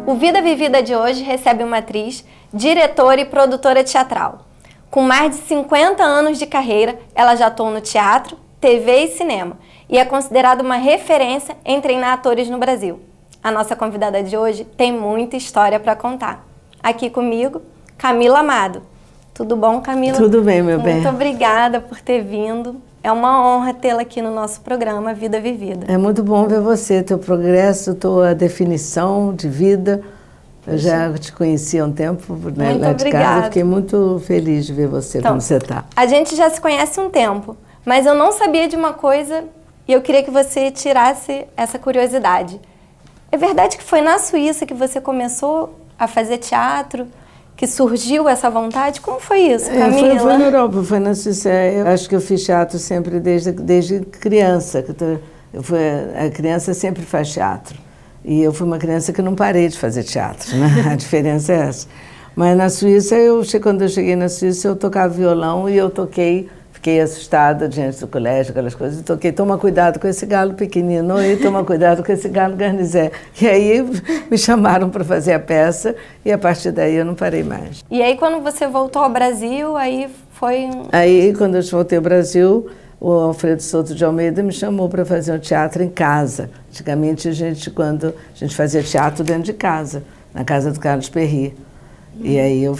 O Vida Vivida de hoje recebe uma atriz, diretora e produtora teatral. Com mais de 50 anos de carreira, ela já atua no teatro, TV e cinema e é considerada uma referência em treinar atores no Brasil. A nossa convidada de hoje tem muita história para contar. Aqui comigo, Camila Amado. Tudo bom, Camila? Tudo bem, meu bem. Muito obrigada por ter vindo. É uma honra tê-la aqui no nosso programa Vida Vivida. É muito bom ver você, teu progresso, tua definição de vida. Eu já te conheci há um tempo, né, lá de casa. Fiquei muito feliz de ver você, então, como você está. A gente já se conhece há um tempo, mas eu não sabia de uma coisa e eu queria que você tirasse essa curiosidade. É verdade que foi na Suíça que você começou a fazer teatro? Que surgiu essa vontade? Como foi isso, Camila? Foi na Europa, foi na Suíça. Eu acho que eu fiz teatro sempre desde criança. A criança sempre faz teatro. E eu fui uma criança que não parei de fazer teatro, né? A diferença é essa. Mas na Suíça, quando eu cheguei na Suíça, eu tocava violão e eu toquei, fiquei assustada diante do colégio, aquelas coisas, e toquei Toma Cuidado com esse Galo Pequenino e Toma Cuidado com esse Galo Garnizé. E aí me chamaram para fazer a peça e a partir daí eu não parei mais. E aí quando você voltou ao Brasil, aí foi... Aí quando eu voltei ao Brasil, o Alfredo Souto de Almeida me chamou para fazer um teatro em casa. Antigamente, quando a gente fazia teatro dentro de casa, na casa do Carlos Perry. E aí eu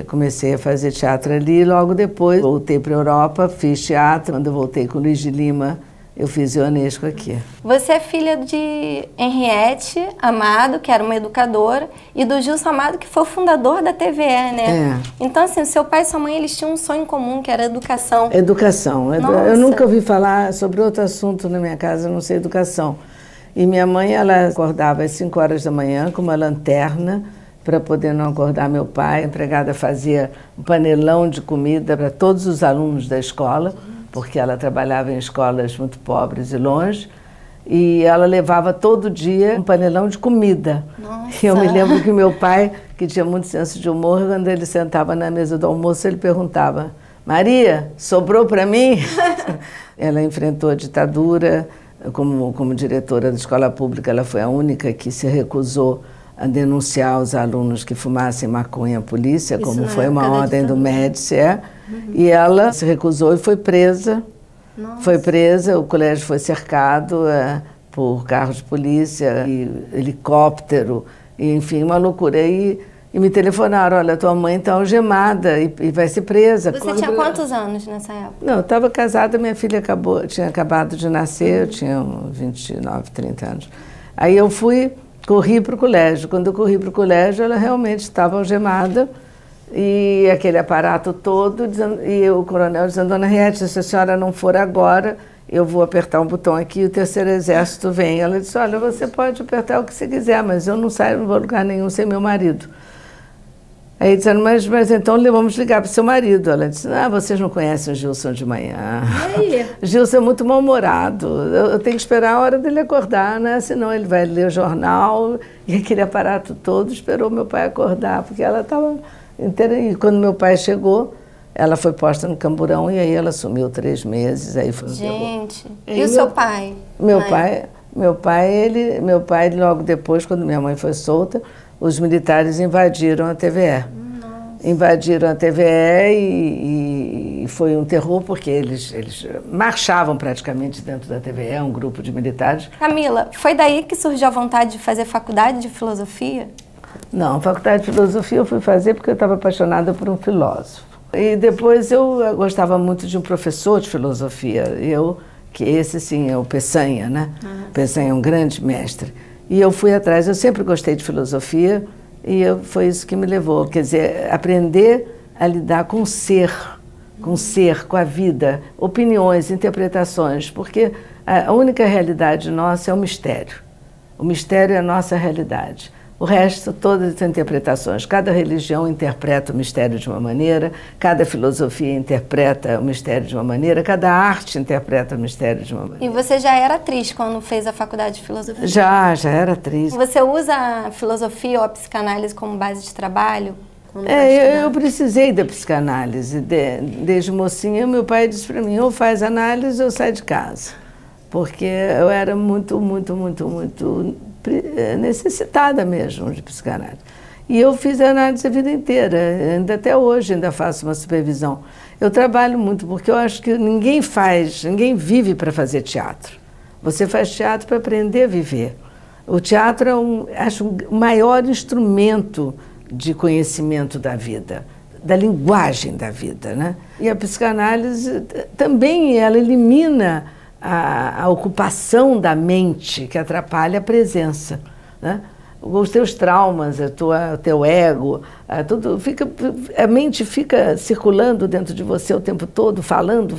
comecei a fazer teatro ali e logo depois voltei para a Europa, fiz teatro. Quando eu voltei com o Luiz de Lima, eu fiz Ionesco aqui. Você é filha de Henriette Amado, que era uma educadora, e do Gilson Amado, que foi o fundador da TVE, né? É. Então, assim, seu pai e sua mãe, eles tinham um sonho em comum, que era educação. Educação. Eu nunca ouvi falar sobre outro assunto na minha casa, a não ser educação. E minha mãe, ela acordava às 5 horas da manhã com uma lanterna, para poder não acordar meu pai. A empregada fazia um panelão de comida para todos os alunos da escola, porque ela trabalhava em escolas muito pobres e longe, e ela levava todo dia um panelão de comida. Nossa. E eu me lembro que meu pai, que tinha muito senso de humor, quando ele sentava na mesa do almoço, ele perguntava: Maria, sobrou para mim? Ela enfrentou a ditadura como diretora da escola pública. Ela foi a única que se recusou a denunciar os alunos que fumassem maconha à polícia, como foi uma ordem do Médici. E ela se recusou e foi presa. Nossa. Foi presa, o colégio foi cercado por carros de polícia, e helicóptero, e, enfim, uma loucura. E me telefonaram: olha, tua mãe está algemada e vai ser presa. Você tinha quantos anos nessa época? Não, eu estava casada, minha filha tinha acabado de nascer, eu tinha uns 29, 30 anos. Aí eu corri para o colégio. Quando eu corri para o colégio, ela realmente estava algemada e aquele aparato todo, e o coronel dizendo: Dona Henriette, se a senhora não for agora, eu vou apertar um botão aqui e o terceiro exército vem. Ela disse: olha, você pode apertar o que você quiser, mas eu não saio, não vou a lugar nenhum sem meu marido. Aí disseram: mas então vamos ligar para o seu marido. Ela disse: vocês não conhecem o Gilson de manhã. E aí? Gilson é muito mal-humorado. Eu tenho que esperar a hora dele acordar, né? Senão ele vai ler o jornal. E aquele aparato todo esperou meu pai acordar, porque ela estava inteira. E quando meu pai chegou, ela foi posta no camburão e aí ela sumiu 3 meses. Aí foi Gente, e o seu pai? Meu pai, logo depois, quando minha mãe foi solta, os militares invadiram a TVE. Nossa. Invadiram a TVE e foi um terror, porque eles marchavam praticamente dentro da TVE, um grupo de militares. Camila, foi daí que surgiu a vontade de fazer faculdade de filosofia? Não, faculdade de filosofia eu fui fazer porque eu estava apaixonada por um filósofo. E depois eu gostava muito de um professor de filosofia, que esse sim é o Peçanha, né? Peçanha é um grande mestre. E eu fui atrás, eu sempre gostei de filosofia e foi isso que me levou. Quer dizer, aprender a lidar com o ser, com a vida, opiniões, interpretações, porque a única realidade nossa é o mistério. O mistério é a nossa realidade. O resto, todas as interpretações. Cada religião interpreta o mistério de uma maneira, cada filosofia interpreta o mistério de uma maneira, cada arte interpreta o mistério de uma maneira. E você já era atriz quando fez a faculdade de filosofia? Já era atriz. Você usa a filosofia ou a psicanálise como base de trabalho? Eu precisei da psicanálise. Desde mocinha, meu pai disse para mim: ou faz análise ou sai de casa. Porque eu era muito necessitada mesmo de psicanálise. E eu fiz análise a vida inteira, ainda até hoje ainda faço uma supervisão. Eu trabalho muito porque eu acho que ninguém vive para fazer teatro. Você faz teatro para aprender a viver. O teatro é acho o maior instrumento de conhecimento da vida, da linguagem da vida, né? E a psicanálise também, ela elimina a ocupação da mente que atrapalha a presença, né? Os teus traumas, o teu ego, a mente fica circulando dentro de você o tempo todo, falando,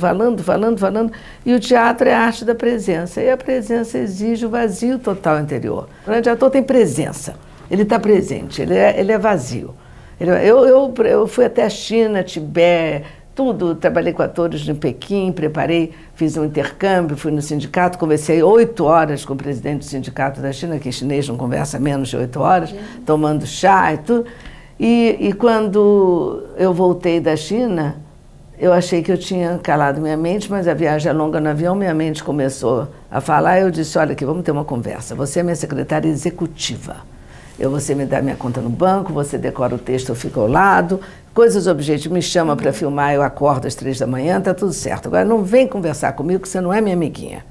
e o teatro é a arte da presença, e a presença exige o vazio total interior. O grande ator tem presença, ele está presente, ele é vazio. Eu fui até a China, Tibete, tudo, trabalhei com atores em Pequim, fiz um intercâmbio, fui no sindicato, conversei 8 horas com o presidente do sindicato da China, que chinês não conversa menos de 8 horas, tomando chá e tudo. E quando eu voltei da China, eu achei que eu tinha calado minha mente, mas a viagem é longa no avião, minha mente começou a falar, eu disse, olha aqui, vamos ter uma conversa, você é minha secretária executiva. Você me dá minha conta no banco, você decora o texto, eu fico ao lado, coisas objetivas, me chama para filmar, eu acordo às 3 da manhã, tá tudo certo. Agora não vem conversar comigo, que você não é minha amiguinha.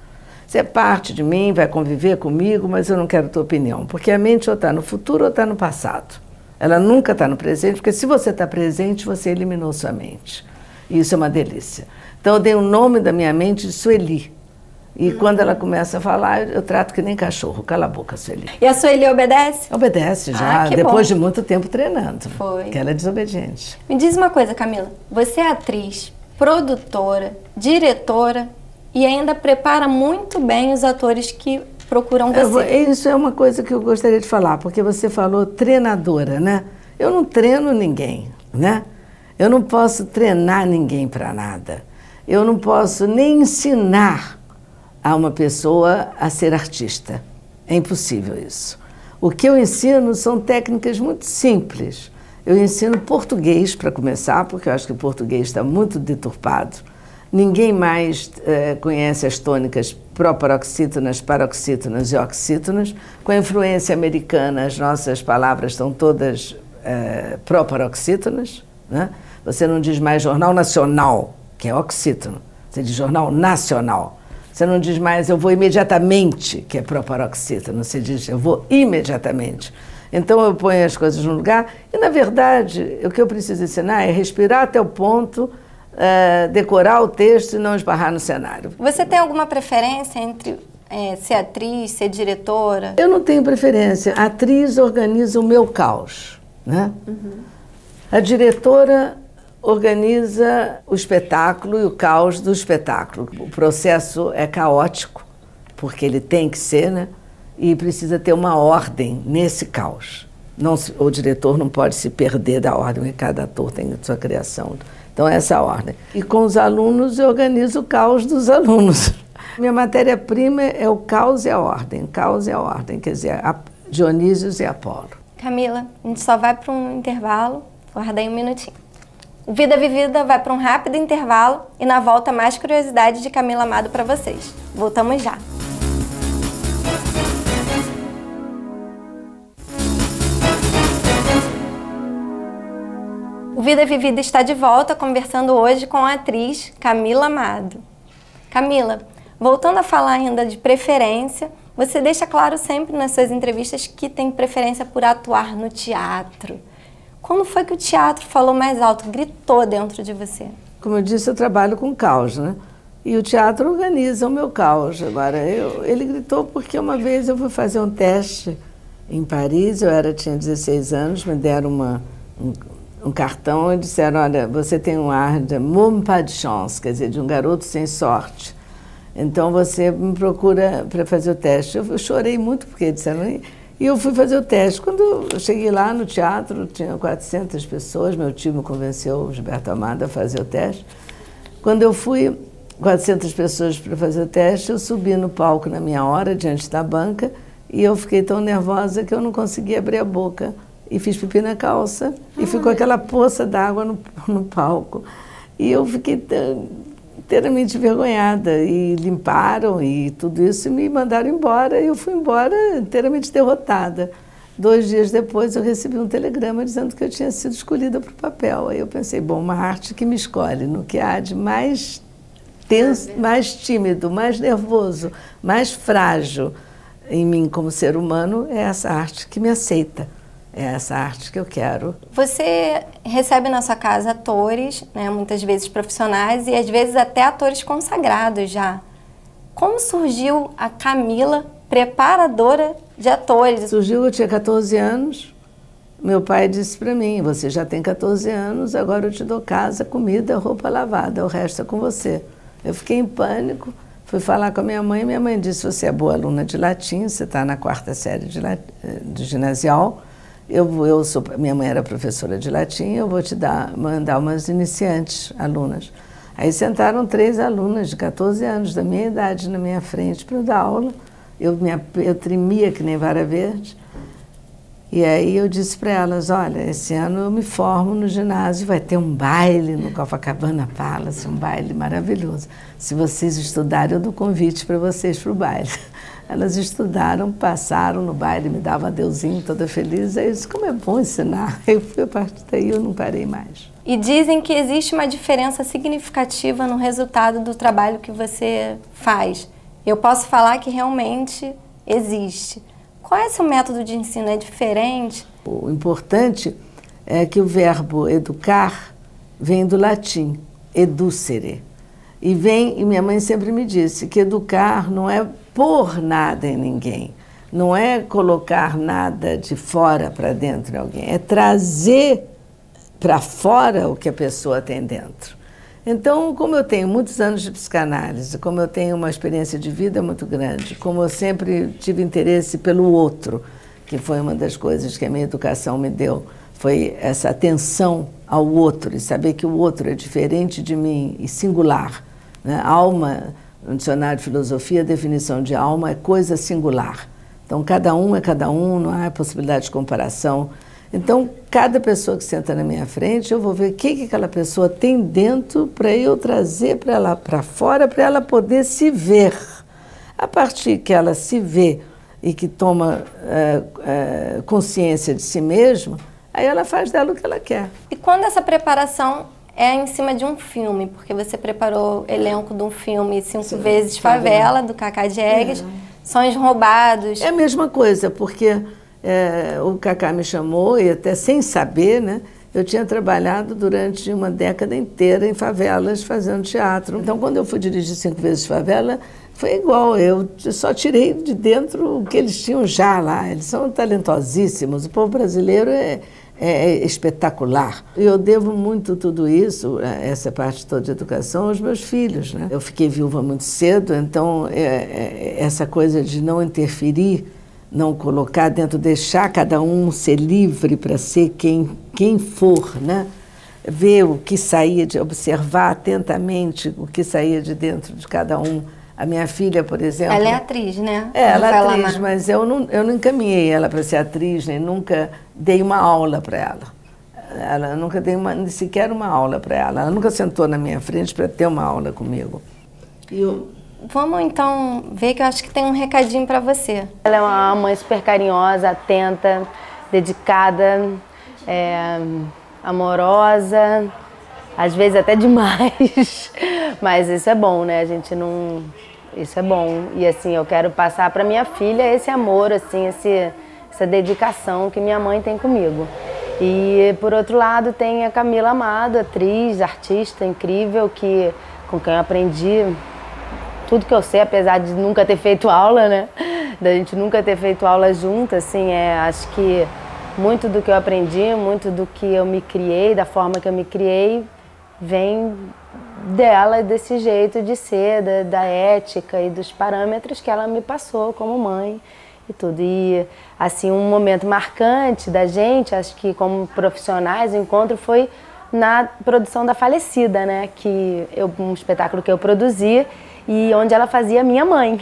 Você é parte de mim, vai conviver comigo, mas eu não quero tua opinião, porque a mente ou está no futuro ou está no passado. Ela nunca está no presente, porque se você está presente, você eliminou sua mente. E isso é uma delícia. Então eu dei o nome da minha mente de Sueli. E quando ela começa a falar, eu trato que nem cachorro. Cala a boca, Sueli. E a Sueli obedece? Obedece já, depois de muito tempo treinando. Foi. Que ela é desobediente. Me diz uma coisa, Camila. Você é atriz, produtora, diretora e ainda prepara muito bem os atores que procuram você. Isso é uma coisa que eu gostaria de falar, porque você falou treinadora, né? Eu não treino ninguém, né? Eu não posso treinar ninguém para nada. Eu não posso nem ensinar a uma pessoa a ser artista. É impossível isso. O que eu ensino são técnicas muito simples. Eu ensino português, para começar, porque eu acho que o português está muito deturpado. Ninguém mais conhece as tônicas proparoxítonas, paroxítonas e oxítonas. Com a influência americana, as nossas palavras estão todas proparoxítonas, né? Você não diz mais jornal nacional, que é oxítono. Você diz jornal nacional. Você não diz mais eu vou imediatamente, que é proparoxítono. Você diz eu vou imediatamente. Então eu ponho as coisas no lugar e, na verdade, o que eu preciso ensinar é respirar até o ponto, decorar o texto e não esbarrar no cenário. Você tem alguma preferência entre ser atriz, ser diretora? Eu não tenho preferência. A atriz organiza o meu caos, né? A diretora organiza o espetáculo e o caos do espetáculo. O processo é caótico, porque ele tem que ser, né? E precisa ter uma ordem nesse caos. O diretor não pode se perder da ordem, porque cada ator tem a sua criação. Então, essa é a ordem. E com os alunos, eu organizo o caos dos alunos. Minha matéria-prima é o caos e a ordem. Caos e a ordem, quer dizer, Dionísios e Apolo. Camila, a gente só vai para um intervalo. Guarda aí um minutinho. O Vida Vivida vai para um rápido intervalo e na volta mais curiosidades de Camila Amado para vocês. Voltamos já. O Vida Vivida está de volta conversando hoje com a atriz Camila Amado. Camila, voltando a falar ainda de preferência, você deixa claro sempre nas suas entrevistas que tem preferência por atuar no teatro. Quando foi que o teatro falou mais alto, gritou dentro de você? Como eu disse, eu trabalho com caos, né? E o teatro organiza o meu caos. Agora, ele gritou porque uma vez eu fui fazer um teste em Paris, tinha 16 anos, me deram um cartão e disseram, olha, você tem um ar de homme pas de chance, quer dizer, de um garoto sem sorte. Então você me procura para fazer o teste. Eu chorei muito porque disseram... E eu fui fazer o teste. Quando eu cheguei lá no teatro, tinha 400 pessoas, meu tio me convenceu, o Gilberto Amado, a fazer o teste. Quando eu fui, 400 pessoas para fazer o teste, eu subi no palco na minha hora, diante da banca, e eu fiquei tão nervosa que eu não conseguia abrir a boca. E fiz pipi na calça, e ficou aquela poça d'água no palco. E eu fiquei inteiramente envergonhada, e limparam e tudo isso e me mandaram embora, e eu fui embora inteiramente derrotada. 2 dias depois eu recebi um telegrama dizendo que eu tinha sido escolhida para o papel. Aí eu pensei, bom, uma arte que me escolhe no que há de mais tenso, mais tímido, mais nervoso, mais frágil em mim como ser humano, é essa arte que me aceita. É essa arte que eu quero. Você recebe na sua casa atores, né, muitas vezes profissionais e às vezes até atores consagrados já. Como surgiu a Camila, preparadora de atores? Surgiu, eu tinha 14 anos, meu pai disse para mim, você já tem 14 anos, agora eu te dou casa, comida, roupa lavada, o resto é com você. Eu fiquei em pânico, fui falar com a minha mãe disse, você é boa aluna de latim, você está na 4ª série de ginasial, minha mãe era professora de latim, eu vou te mandar umas iniciantes, alunas. Aí sentaram 3 alunas de 14 anos da minha idade na minha frente para eu dar aula. Eu tremia que nem vara verde. E aí eu disse para elas, olha, esse ano eu me formo no ginásio, vai ter um baile no Copacabana Palace, um baile maravilhoso. Se vocês estudarem, eu dou convite para vocês para o baile. Elas estudaram, passaram no baile, me davam adeusinho, toda feliz. Aí eu disse, como é bom ensinar. Eu fui, a partir daí eu não parei mais. E dizem que existe uma diferença significativa no resultado do trabalho que você faz. Eu posso falar que realmente existe. Qual é o seu método de ensino? É diferente? O importante é que o verbo educar vem do latim, educere. E minha mãe sempre me disse que educar não é pôr nada em ninguém, não é colocar nada de fora para dentro de alguém, é trazer para fora o que a pessoa tem dentro. Então, como eu tenho muitos anos de psicanálise, como eu tenho uma experiência de vida muito grande, como eu sempre tive interesse pelo outro, que foi uma das coisas que a minha educação me deu, foi essa atenção ao outro e saber que o outro é diferente de mim e singular, né? Alma, no dicionário de filosofia, a definição de alma é coisa singular. Então, cada um é cada um, não há possibilidade de comparação. Então, cada pessoa que senta na minha frente, eu vou ver o que aquela pessoa tem dentro para eu trazer para ela para fora, para ela poder se ver. A partir que ela se vê e que toma consciência de si mesma, aí ela faz dela o que ela quer. E quando essa preparação é em cima de um filme, porque você preparou o elenco de um filme 5 vezes Favela, do Cacá Diegues, Sonhos Roubados. É a mesma coisa, porque o Cacá me chamou, e até sem saber, né? Eu tinha trabalhado durante uma década inteira em favelas fazendo teatro. Então, quando eu fui dirigir 5 vezes Favela, foi igual. Eu só tirei de dentro o que eles tinham já lá. Eles são talentosíssimos. O povo brasileiro é espetacular. Eu devo muito tudo isso, essa parte toda de educação, aos meus filhos, né? Eu fiquei viúva muito cedo, então essa coisa de não interferir, não colocar dentro, deixar cada um ser livre para ser quem for, né? Ver o que saía, observar atentamente o que saía de dentro de cada um. A minha filha, por exemplo... Ela é atriz, né? Ela é atriz, mas eu não encaminhei ela para ser atriz, nem nunca dei uma aula para ela. Ela nunca dei sequer uma aula para ela. Ela nunca sentou na minha frente para ter uma aula comigo. Vamos então ver que eu acho que tem um recadinho para você. Ela é uma mãe super carinhosa, atenta, dedicada, amorosa, às vezes até demais. Mas isso é bom, né? A gente não... Isso é bom. E assim, eu quero passar para minha filha esse amor, assim, essa dedicação que minha mãe tem comigo. E por outro lado tem a Camila Amado, atriz, artista incrível, com quem eu aprendi tudo que eu sei, apesar de nunca ter feito aula, né? Da gente nunca ter feito aula junto, assim, acho que muito do que eu aprendi, muito do que eu me criei, da forma que eu me criei, vem dela, desse jeito de ser, da ética e dos parâmetros que ela me passou como mãe e tudo. E, assim, um momento marcante da gente, acho que como profissionais, o encontro foi na produção da Falecida, né? Um espetáculo que eu produzi e onde ela fazia minha mãe.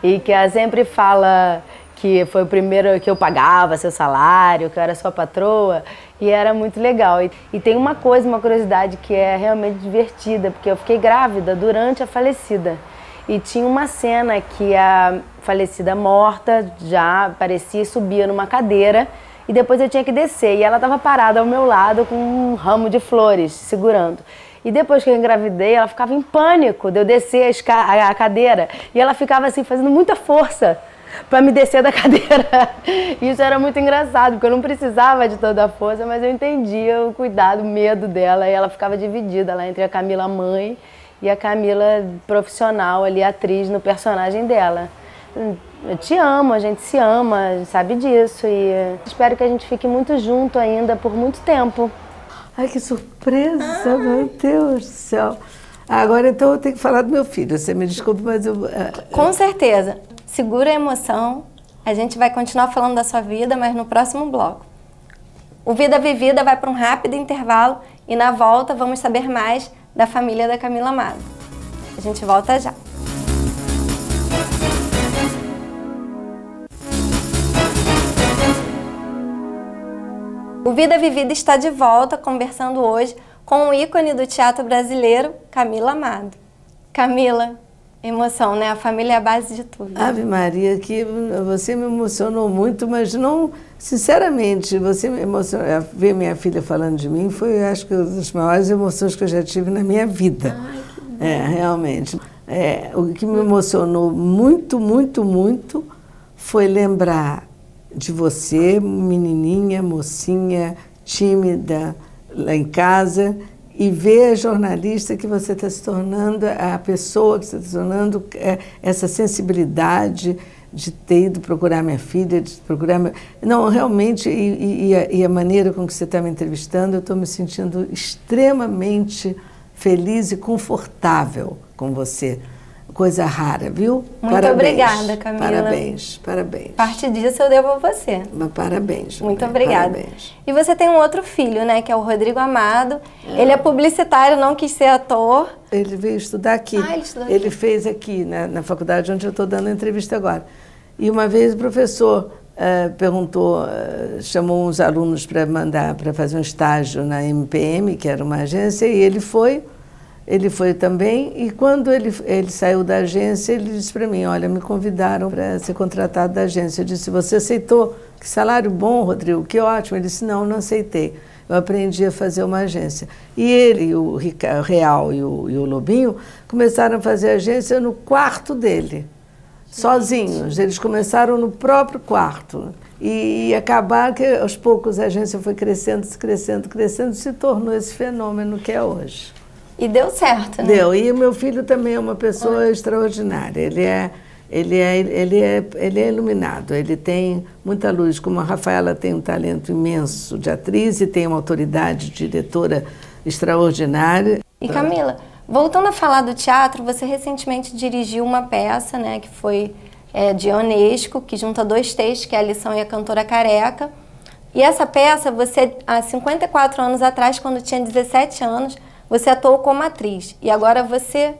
E que ela sempre fala que foi o primeiro que eu pagava seu salário, que eu era sua patroa, e era muito legal. E tem uma coisa, uma curiosidade que é realmente divertida, porque eu fiquei grávida durante a falecida. E tinha uma cena que a falecida morta já aparecia e subia numa cadeira, e depois eu tinha que descer, e ela estava parada ao meu lado com um ramo de flores, segurando. E depois que eu engravidei, ela ficava em pânico de eu descer a cadeira, e ela ficava assim, fazendo muita força para me descer da cadeira. Isso era muito engraçado, porque eu não precisava de toda a força, mas eu entendia o cuidado, o medo dela, e ela ficava dividida lá entre a Camila mãe e a Camila profissional ali, atriz no personagem dela. Eu te amo, a gente se ama, a gente sabe disso, e espero que a gente fique muito junto ainda por muito tempo. Ai, que surpresa, meu Deus do céu. Agora, então, eu tenho que falar do meu filho. Você me desculpe, mas eu... Com certeza. Segura a emoção. A gente vai continuar falando da sua vida, mas no próximo bloco. O Vida Vivida vai para um rápido intervalo e na volta vamos saber mais da família da Camila Amado. A gente volta já. O Vida Vivida está de volta, conversando hoje com o ícone do teatro brasileiro, Camila Amado. Camila, emoção, né? A família é a base de tudo. Ave Maria, que você me emocionou muito, mas não, sinceramente, você me emocionou. Ver minha filha falando de mim foi, acho que, uma das maiores emoções que eu já tive na minha vida. Ai, que bom. Realmente. O que me emocionou muito, muito, muito foi lembrar de você, menininha, mocinha, tímida, lá em casa, e ver a jornalista que você está se tornando, a pessoa que você está se tornando, essa sensibilidade de ter ido procurar minha filha, de procurar... Não, realmente, e a maneira com que você está me entrevistando, eu estou me sentindo extremamente feliz e confortável com você. Coisa rara, viu? Muito parabéns. Obrigada, Camila. Parabéns, parabéns. Parte disso eu devo a você. Mas parabéns. Muito obrigada. Parabéns. E você tem um outro filho, né, que é o Rodrigo Amado. Ele é publicitário, não quis ser ator. Ele veio estudar aqui. Ele estudou aqui. Ele fez aqui, na faculdade onde eu estou dando a entrevista agora. E uma vez o professor perguntou, chamou uns alunos para fazer um estágio na MPM, que era uma agência, e ele foi também, e quando ele saiu da agência, ele disse para mim, olha, me convidaram para ser contratado da agência. Eu disse, você aceitou? Que salário bom, Rodrigo, que ótimo. Ele disse, não aceitei. Eu aprendi a fazer uma agência. E ele, o Real e o Lobinho, começaram a fazer agência no quarto dele, sozinhos. Eles começaram no próprio quarto. E acabaram que, aos poucos, a agência foi crescendo, se tornou esse fenômeno que é hoje. E deu certo, né? Deu. E o meu filho também é uma pessoa extraordinária. Ele é iluminado, ele tem muita luz. Como a Rafaela tem um talento imenso de atriz e tem uma autoridade de diretora extraordinária. E Camila, voltando a falar do teatro, você recentemente dirigiu uma peça, né, que foi de Ionesco, que junta dois textos, que é A Lição e a Cantora Careca. E essa peça, você, há 54 anos atrás, quando tinha 17 anos, você atuou como atriz e agora você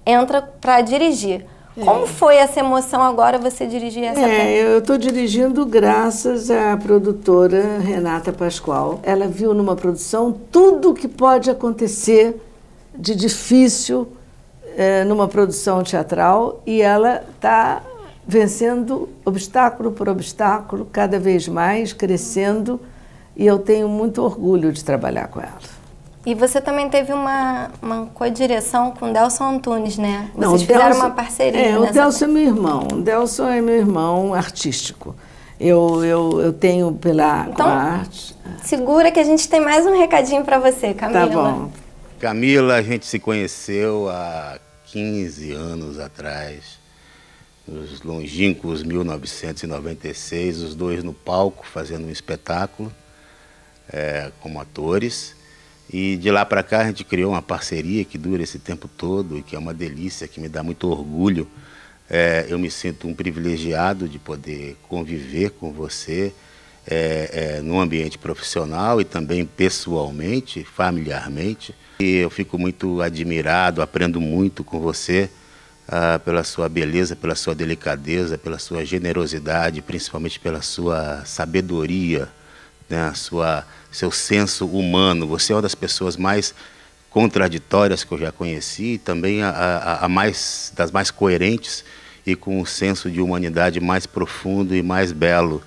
entra para dirigir. Como foi essa emoção agora você dirigir essa peça? Eu estou dirigindo graças à produtora Renata Pascoal. Ela viu numa produção tudo o que pode acontecer de difícil numa produção teatral e ela está vencendo obstáculo por obstáculo, cada vez mais, crescendo, e eu tenho muito orgulho de trabalhar com ela. E você também teve uma co-direção com o Delson Antunes, né? Não, Vocês fizeram uma parceria. O Delson é meu irmão. O Delson é meu irmão artístico. Eu tenho com a arte. Segura que a gente tem mais um recadinho para você, Camila. Tá bom. Camila, a gente se conheceu há 15 anos atrás, nos longínquos 1996, os dois no palco fazendo um espetáculo como atores. E de lá para cá a gente criou uma parceria que dura esse tempo todo e que é uma delícia, que me dá muito orgulho. Eu me sinto um privilegiado de poder conviver com você num ambiente profissional e também pessoalmente, familiarmente. E eu fico muito admirado, aprendo muito com você pela sua beleza, pela sua delicadeza, pela sua generosidade, principalmente pela sua sabedoria, né? Seu senso humano. Você é uma das pessoas mais contraditórias que eu já conheci, e também das mais coerentes e com um senso de humanidade mais profundo e mais belo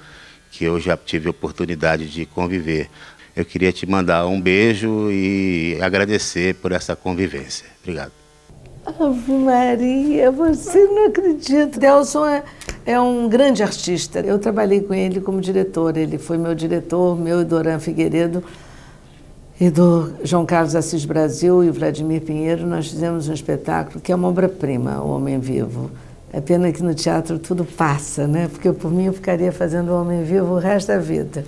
que eu já tive a oportunidade de conviver. Eu queria te mandar um beijo e agradecer por essa convivência. Obrigado. Ave Maria, você não acredita. Delson é um grande artista. Eu trabalhei com ele como diretor. Ele foi meu diretor, meu e Doran Figueiredo, e do João Carlos Assis Brasil e o Vladimir Pinheiro. Nós fizemos um espetáculo que é uma obra-prima, O Homem Vivo. É pena que no teatro tudo passa, né? Porque por mim eu ficaria fazendo O Homem Vivo o resto da vida.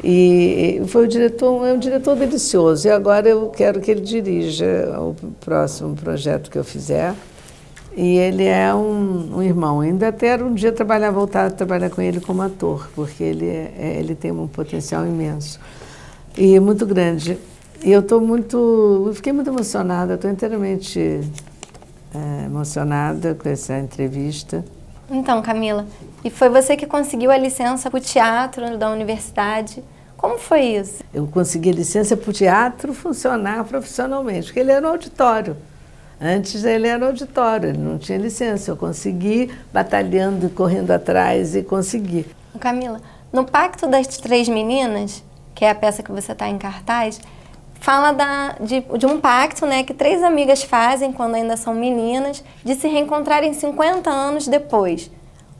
E foi é um diretor delicioso. E agora eu quero que ele dirija o próximo projeto que eu fizer. E ele é um irmão. Ainda quero um dia voltar a trabalhar com ele como ator, porque ele tem um potencial imenso e muito grande. E eu fiquei muito emocionada, estou inteiramente emocionada com essa entrevista. Então, Camila, e foi você que conseguiu a licença para o teatro da universidade. Como foi isso? Eu consegui a licença para o teatro funcionar profissionalmente, porque ele era um auditório. Antes ele era auditório, ele não tinha licença. Eu consegui, batalhando e correndo atrás, e consegui. Camila, no Pacto das Três Meninas, que é a peça que você está em cartaz, fala de um pacto, né, que três amigas fazem quando ainda são meninas, de se reencontrarem 50 anos depois.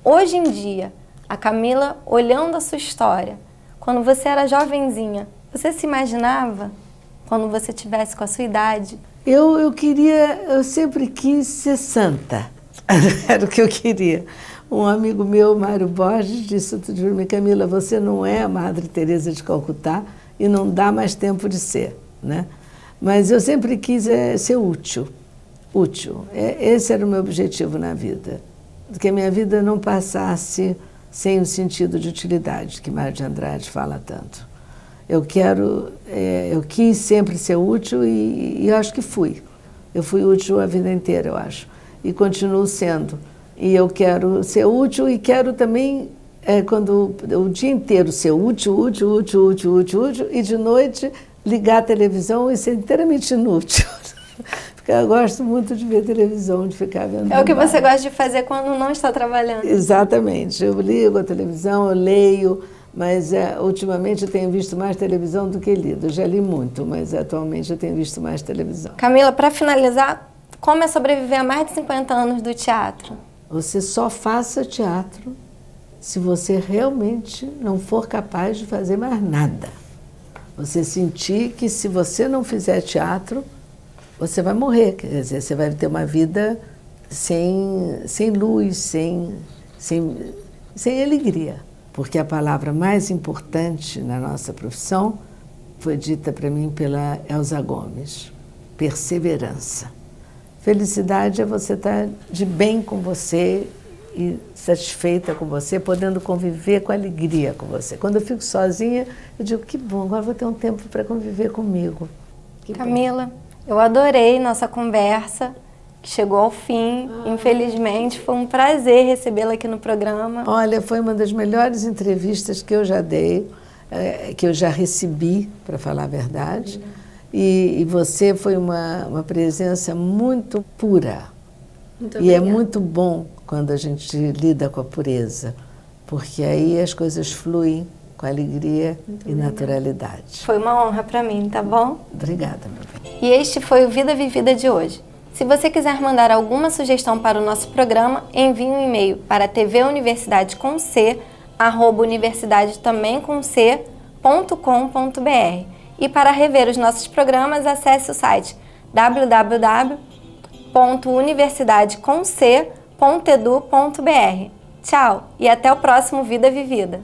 Hoje em dia, a Camila, olhando a sua história, quando você era jovenzinha, você se imaginava quando você tivesse com a sua idade? Eu sempre quis ser santa, era o que eu queria. Um amigo meu, Mário Borges, disse outro dia para mim: Camila, você não é a Madre Teresa de Calcutá e não dá mais tempo de ser, né? Mas eu sempre quis ser útil. Esse era o meu objetivo na vida, que a minha vida não passasse sem o sentido de utilidade, que Mário de Andrade fala tanto. Eu quis sempre ser útil e eu acho que fui. Eu fui útil a vida inteira, eu acho. E continuo sendo. E eu quero ser útil e quero também, o dia inteiro, ser útil, e de noite ligar a televisão e ser inteiramente inútil. Porque eu gosto muito de ver televisão, de ficar vendo. É o que você gosta de fazer quando não está trabalhando. Exatamente. Eu ligo a televisão, eu leio. Mas ultimamente eu tenho visto mais televisão do que lido. Eu já li muito, mas atualmente eu tenho visto mais televisão. Camila, para finalizar, como é sobreviver a mais de 50 anos do teatro? Você só faça teatro se você realmente não for capaz de fazer mais nada. Você sentir que se você não fizer teatro, você vai morrer. Quer dizer, você vai ter uma vida sem luz, sem alegria. Porque a palavra mais importante na nossa profissão foi dita para mim pela Elza Gomes: perseverança. Felicidade é você estar de bem com você e satisfeita com você, podendo conviver com alegria com você. Quando eu fico sozinha, eu digo: que bom, agora vou ter um tempo para conviver comigo. Camila, eu adorei nossa conversa, que chegou ao fim. Infelizmente, foi um prazer recebê-la aqui no programa. Olha, foi uma das melhores entrevistas que eu já dei, que eu já recebi, para falar a verdade. E você foi uma presença muito pura. Muito e obrigada. É muito bom quando a gente lida com a pureza, porque aí as coisas fluem com alegria e naturalidade. Foi uma honra para mim, tá bom? Obrigada, meu bem. E este foi o Vida Vivida de hoje. Se você quiser mandar alguma sugestão para o nosso programa, envie um e-mail para tvuniversidade.com.br. E para rever os nossos programas, acesse o site www.universidadecomc.edu.br. Tchau e até o próximo Vida Vivida.